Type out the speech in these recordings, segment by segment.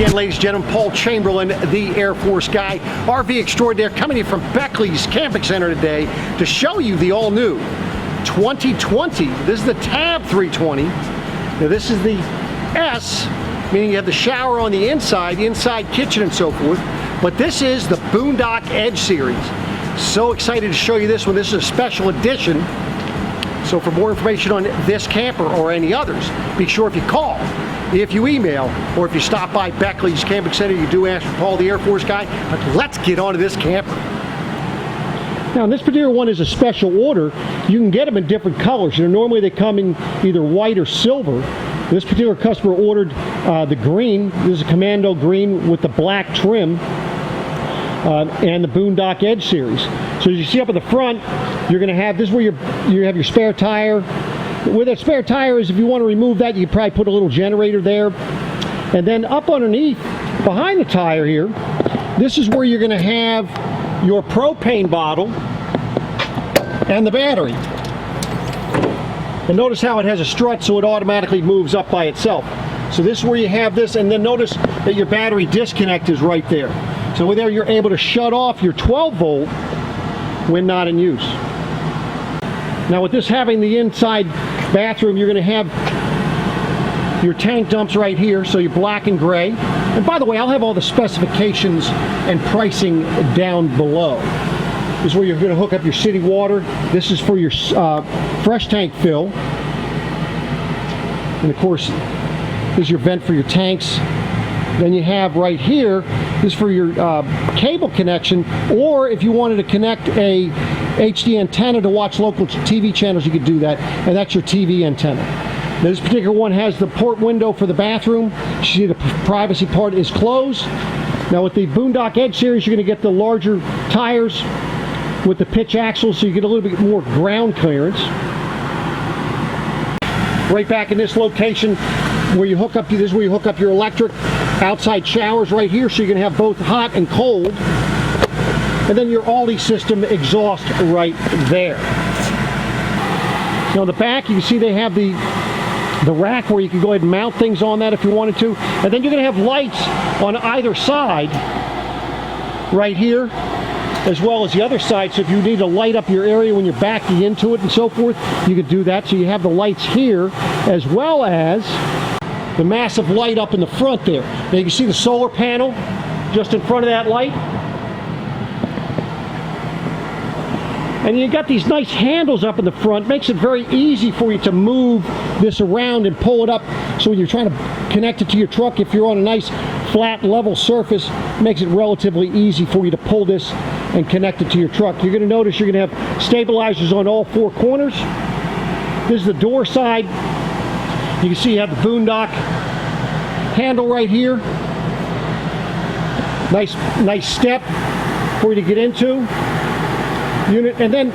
again, ladies and gentlemen. Paul Chamberlain, the Air Force guy, RV extraordinaire, coming in from Beckley's Camping Center today to show you the all-new 2020. This is the Tab 320. Now this is the S, meaning you have the shower on the inside kitchen and so forth. But this is the BoonDock Edge series. So excited to show you this one. This is a special edition. So for more information on this camper or any others, be sure if you call, if you email, or if you stop by Beckley's Camping Center, you do ask for Paul, the Air Force guy. But let's get on to this camper. Now, this particular one is a special order. You can get them in different colors. You know, normally they come in either white or silver. This particular customer ordered the green. This is a Commando green with the black trim and the BoonDock Edge series. So as you see up at the front, you're going to have, this is where you have your spare tire. Where that spare tire is, if you want to remove that, you can probably put a little generator there. And then up underneath, behind the tire here, this is where you're going to have your propane bottle and the battery. And notice how it has a strut, so it automatically moves up by itself. So this is where you have this, and then notice that your battery disconnect is right there. So with there, you're able to shut off your 12 volt when not in use. Now with this having the inside bathroom, you're going to have your tank dumps right here, so you're black and gray. And by the way, I'll have all the specifications and pricing down below. This is where you're going to hook up your city water. This is for your fresh tank fill. And of course, this is your vent for your tanks. Then you have right here, this is for your cable connection, or if you wanted to connect a HD antenna to watch local TV channels, you could do that, and that's your TV antenna. Now, this particular one has the port window for the bathroom. You see the privacy part is closed. Now with the BoonDock Edge series, you're going to get the larger tires with the pitch axle, so you get a little bit more ground clearance. Right back in this location where you hook up, this is where you hook up your electric outside showers right here, so you're going to have both hot and cold. And then your Aldi system exhaust right there. Now in the back, you can see they have the rack where you can go ahead and mount things on that if you wanted to. And then you're going to have lights on either side right here, as well as the other side. So if you need to light up your area when you're backing into it and so forth, you could do that. So you have the lights here, as well as the massive light up in the front there. Now you can see the solar panel just in front of that light. And you got these nice handles up in the front. Makes it very easy for you to move this around and pull it up. So when you're trying to connect it to your truck, if you're on a nice flat level surface, it makes it relatively easy for you to pull this and connect it to your truck. You're going to notice you're going to have stabilizers on all four corners. This is the door side. You can see you have the BoonDock handle right here. Nice step for you to get into. And then,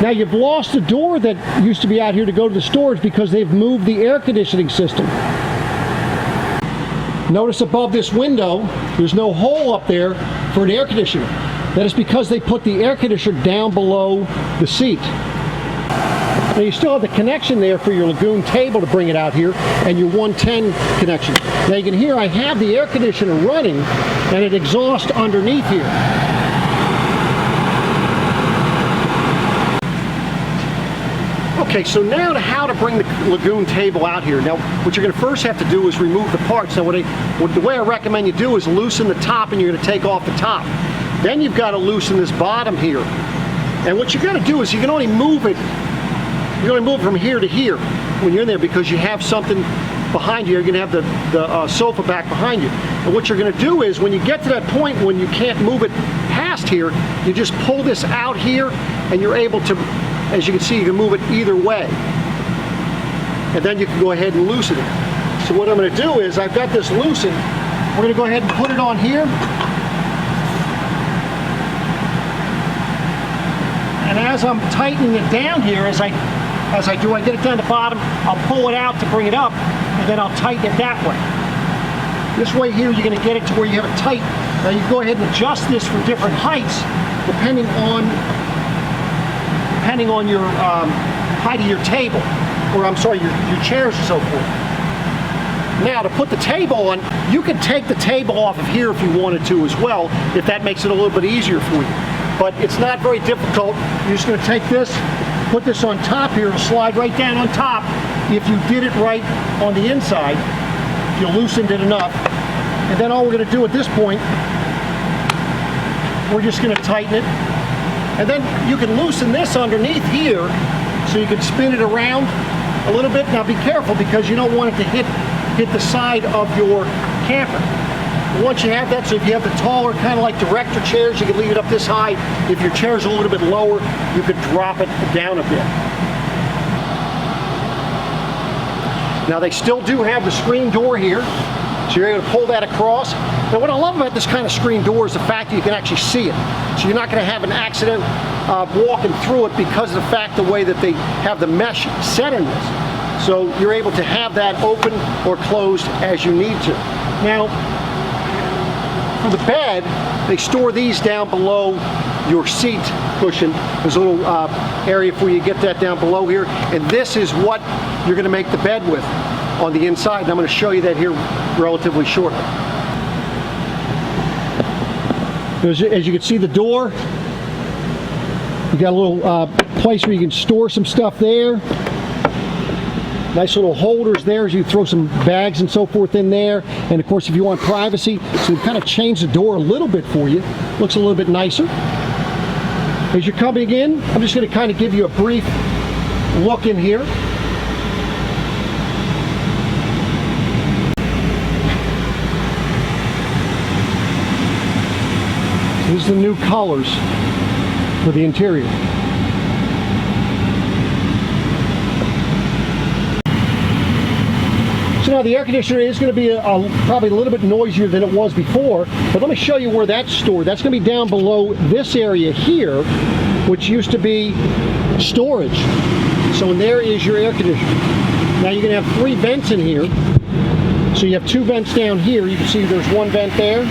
now you've lost the door that used to be out here to go to the storage because they've moved the air conditioning system. Notice above this window, there's no hole up there for an air conditioner. That is because they put the air conditioner down below the seat. Now you still have the connection there for your Lagoon table to bring it out here, and your 110 connection. Now you can hear I have the air conditioner running, and it exhausts underneath here. Okay, so now to how to bring the Lagoon table out here. Now, what you're going to first have to do is remove the parts. Now, the way I recommend you do is loosen the top, and you're going to take off the top. Then you've got to loosen this bottom here. And what you're going to do is you can only move it, you're going to move it from here to here when you're in there, because you have something behind you. You're going to have the sofa back behind you. And what you're going to do is when you get to that point when you can't move it past here, you just pull this out here, and you're able to, as you can see, you can move it either way. And then you can go ahead and loosen it. So what I'm going to do is, I've got this loosened. We're going to go ahead and put it on here. And as I'm tightening it down here, as I do, I get it down to the bottom, I'll pull it out to bring it up, and then I'll tighten it that way. This way here, you're going to get it to where you have it tight. Now you go ahead and adjust this for different heights, depending on your height of your table, or I'm sorry, your chairs and so forth. Now to put the table on, You can take the table off of here if you wanted to as well, if that makes it a little bit easier for you. But it's not very difficult. You're just going to take this, put this on top here, it'll slide right down on top if you did it right on the inside, if you loosened it enough. And then all we're going to do at this point, we're just going to tighten it. And then you can loosen this underneath here so you can spin it around a little bit. Now be careful because you don't want it to hit the side of your camper. Once you have that, so if you have the taller kind of like director chairs, you can leave it up this high. If your chair's a little bit lower, you could drop it down a bit. Now they still do have the screen door here, so you're able to pull that across. Now what I love about this kind of screen door is the fact that you can actually see it. So you're not going to have an accident walking through it because of the fact the way that they have the mesh set in this. So you're able to have that open or closed as you need to. Now, for the bed, they store these down below your seat cushion. There's a little area for you to get that down below here. And this is what you're going to make the bed with on the inside. And I'm going to show you that here relatively shortly. As you can see the door, you got a little place where you can store some stuff there. Nice little holders there as you throw some bags and so forth in there. And of course if you want privacy, so we've kind of changed the door a little bit for you. Looks a little bit nicer. As you're coming in, I'm just going to kind of give you a brief look in here. These are the new colors for the interior. So now the air conditioner is going to be probably a little bit noisier than it was before, but let me show you where that's stored. That's going to be down below this area here, which used to be storage. So in there is your air conditioner. Now you're going to have 3 vents in here. So you have 2 vents down here. You can see there's 1 vent there.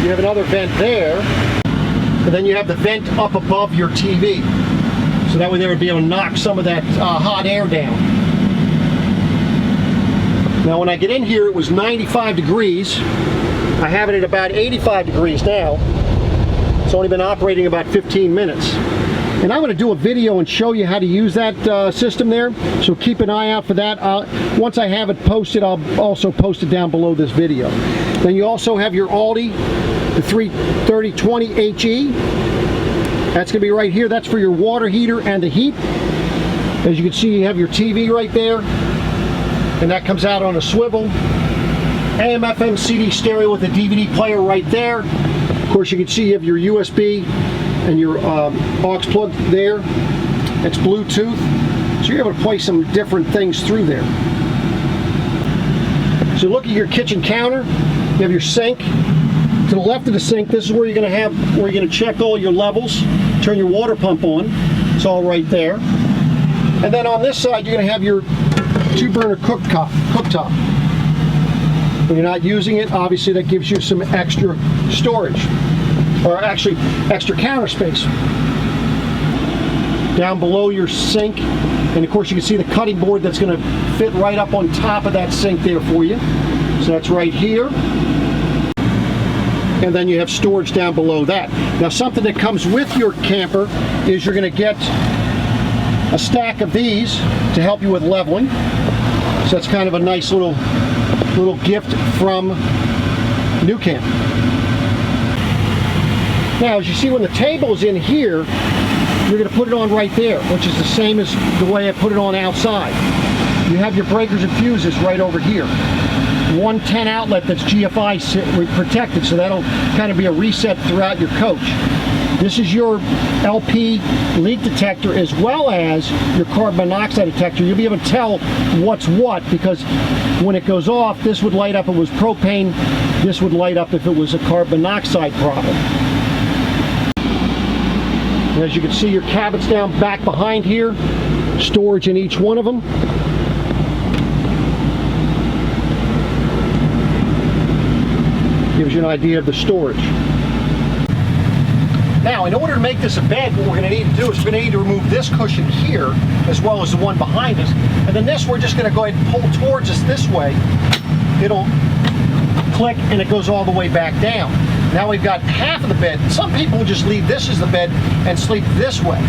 You have another vent there. And then you have the vent up above your TV. So that way they would be able to knock some of that hot air down. Now when I get in here, it was 95 degrees. I have it at about 85 degrees now. It's only been operating about 15 minutes. And I'm going to do a video and show you how to use that system there. So keep an eye out for that. Once I have it posted, I'll also post it down below this video. Then you also have your Aldi, the 33020 HE. That's going to be right here. That's for your water heater and the heat. As you can see, you have your TV right there. And that comes out on a swivel. AM, FM, CD stereo with a DVD player right there. Of course, you can see you have your USB and your aux plug there. It's Bluetooth. So you're able to play some different things through there. So look at your kitchen counter. You have your sink. To the left of the sink, this is where you're going to check all your levels, turn your water pump on. It's all right there. And then on this side, you're going to have your 2-burner cooktop. When you're not using it, obviously that gives you some extra storage, or actually extra counter space. Down below your sink, and of course you can see the cutting board that's going to fit right up on top of that sink there for you. So that's right here. And then you have storage down below that. Now something that comes with your camper is you're going to get a stack of these to help you with leveling. So that's kind of a nice little gift from New Camp. Now as you see, when the table's in here, you're going to put it on right there, which is the same as the way I put it on outside. You have your breakers and fuses right over here. 110 outlet that's GFI protected, so that'll kind of be a reset throughout your coach. This is your LP leak detector as well as your carbon monoxide detector. You'll be able to tell what's what, because when it goes off, this would light up if it was propane, this would light up if it was a carbon monoxide problem. And as you can see, your cabinets down back behind here, storage in each one of them. Gives you an idea of the storage. Now, in order to make this a bed, what we're going to need to do is we're going to need to remove this cushion here, as well as the one behind us. And then this, we're just going to go ahead and pull towards us this way. It'll click, and it goes all the way back down. Now we've got half of the bed. Some people will just leave this as the bed and sleep this way.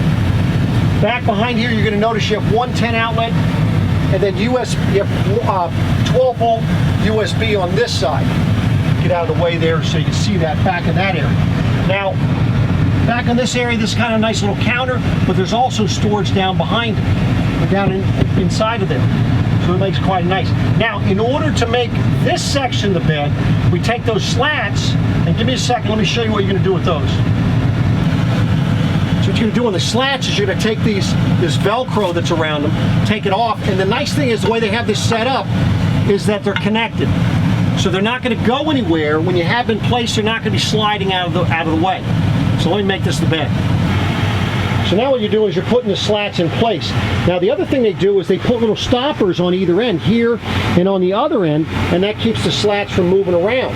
Back behind here, you're going to notice you have one 10 outlet, and then you have 12 volt USB on this side. Get out of the way there so you can see that back in that area. Now, back in this area, this is kind of a nice little counter, but there's also storage down behind it, or down inside of there. So it makes it quite nice. Now, in order to make this section the bed, we take those slats, and give me a second, let me show you what you're going to do with those. So what you're going to do on the slats is you're going to take this Velcro that's around them, take it off, and the nice thing is the way they have this set up is that they're connected. So they're not going to go anywhere. When you have them placed, they're not going to be sliding out of the way. So let me make this the bed. So now what you're doing is you're putting the slats in place. Now the other thing they do is they put little stoppers on either end, here and on the other end, and that keeps the slats from moving around.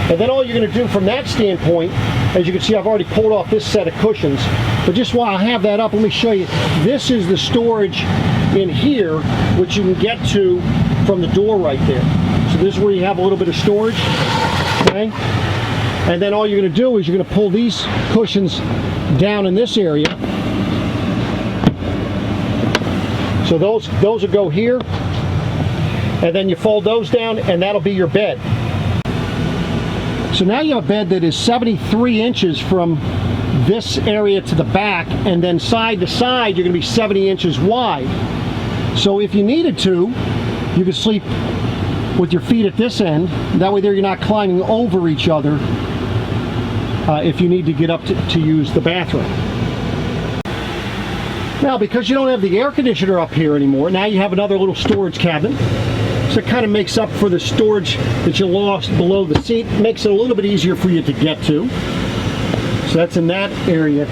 And then all you're going to do from that standpoint, as you can see, I've already pulled off this set of cushions, but just while I have that up, let me show you. This is the storage in here, which you can get to from the door right there. So this is where you have a little bit of storage, okay? And then all you're going to do is you're going to pull these cushions down in this area. So those will go here, and then you fold those down, and that'll be your bed. So now you have a bed that is 73 inches from this area to the back, and then side to side you're going to be 70 inches wide. So if you needed to, you could sleep with your feet at this end. That way there you're not climbing over each other if you need to get up to use the bathroom. Now, because you don't have the air conditioner up here anymore, now you have another little storage cabinet. So it kind of makes up for the storage that you lost below the seat. Makes it a little bit easier for you to get to. So that's in that area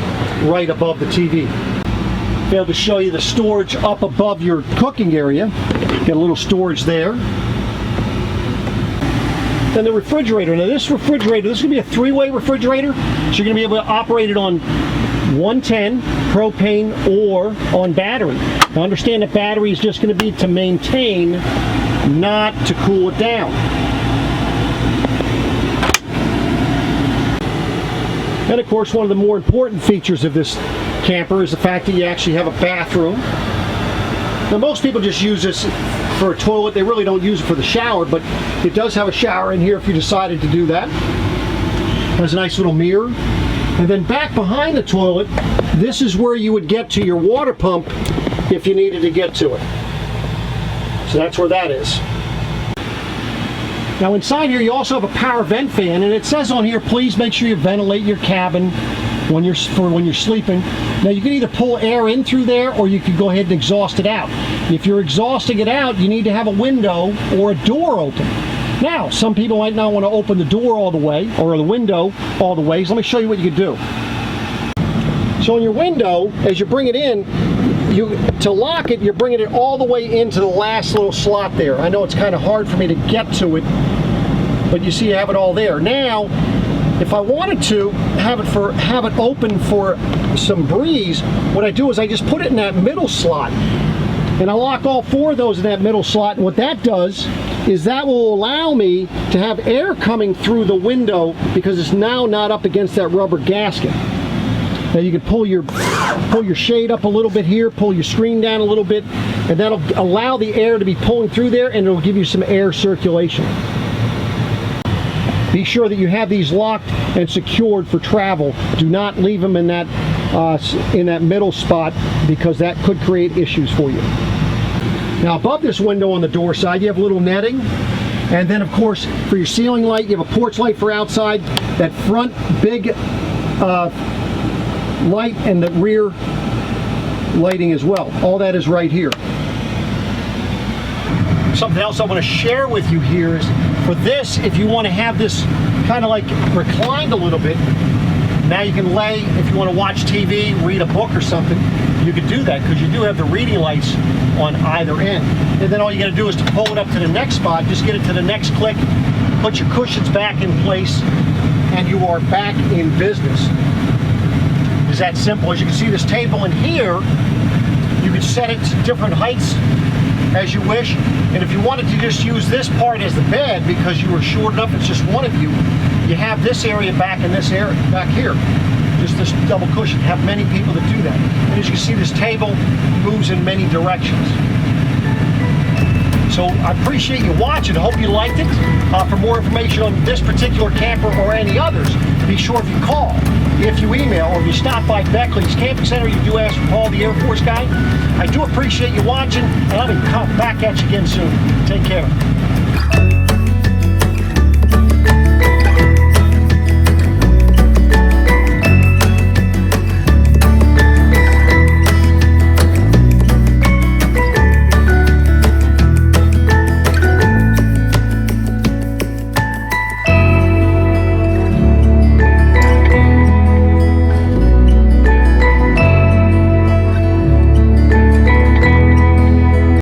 right above the TV. Be able to show you the storage up above your cooking area. Got a little storage there. Then the refrigerator. Now this refrigerator, this is going to be a three-way refrigerator. So you're going to be able to operate it on 110 propane or on battery. Now understand that battery is just going to be to maintain, not to cool it down. And of course, one of the more important features of this camper is the fact that you actually have a bathroom. Now most people just use this for a toilet. They really don't use it for the shower, but it does have a shower in here if you decided to do that. There's a nice little mirror. And then back behind the toilet, this is where you would get to your water pump if you needed to get to it. So that's where that is. Now inside here you also have a power vent fan, and it says on here, please make sure you ventilate your cabin when you're sleeping. Now you can either pull air in through there, or you can go ahead and exhaust it out. If you're exhausting it out, you need to have a window or a door open. Now, some people might not want to open the door all the way, or the window all the way, so let me show you what you can do. So in your window, as you bring it in, to lock it, you're bringing it all the way into the last little slot there. I know it's kind of hard for me to get to it, but you see you have it all there. Now, if I wanted to have it open for some breeze, what I do is I just put it in that middle slot, and I lock all four of those in that middle slot, and what that does is that will allow me to have air coming through the window because it's now not up against that rubber gasket. Now you can pull your shade up a little bit here, pull your screen down a little bit, and that'll allow the air to be pulling through there, and it'll give you some air circulation. Be sure that you have these locked and secured for travel. Do not leave them in that middle spot, because that could create issues for you. Now above this window on the door side, you have a little netting, and then of course for your ceiling light, you have a porch light for outside, that front big light, and the rear lighting as well. All that is right here. Something else I want to share with you here is, for this, if you want to have this kind of like reclined a little bit, now you can lay, if you want to watch TV, read a book or something, you can do that, because you do have the reading lights on either end. And then all you got to do is to pull it up to the next spot, just get it to the next click, put your cushions back in place, and you are back in business. is that simple. As you can see, this table in here, you can set it to different heights as you wish. And if you wanted to just use this part as the bed because you were short enough, it's just one of you, you have this area back and this area back here. Just this double cushion. Have many people that do that. And as you can see, this table moves in many directions. So I appreciate you watching. I hope you liked it. For more information on this particular camper or any others, be sure if you call, if you email, or if you stop by Beckley's Camping Center, you do ask for Paul, the Air Force guy. I do appreciate you watching, and I'll be back at you again soon. Take care.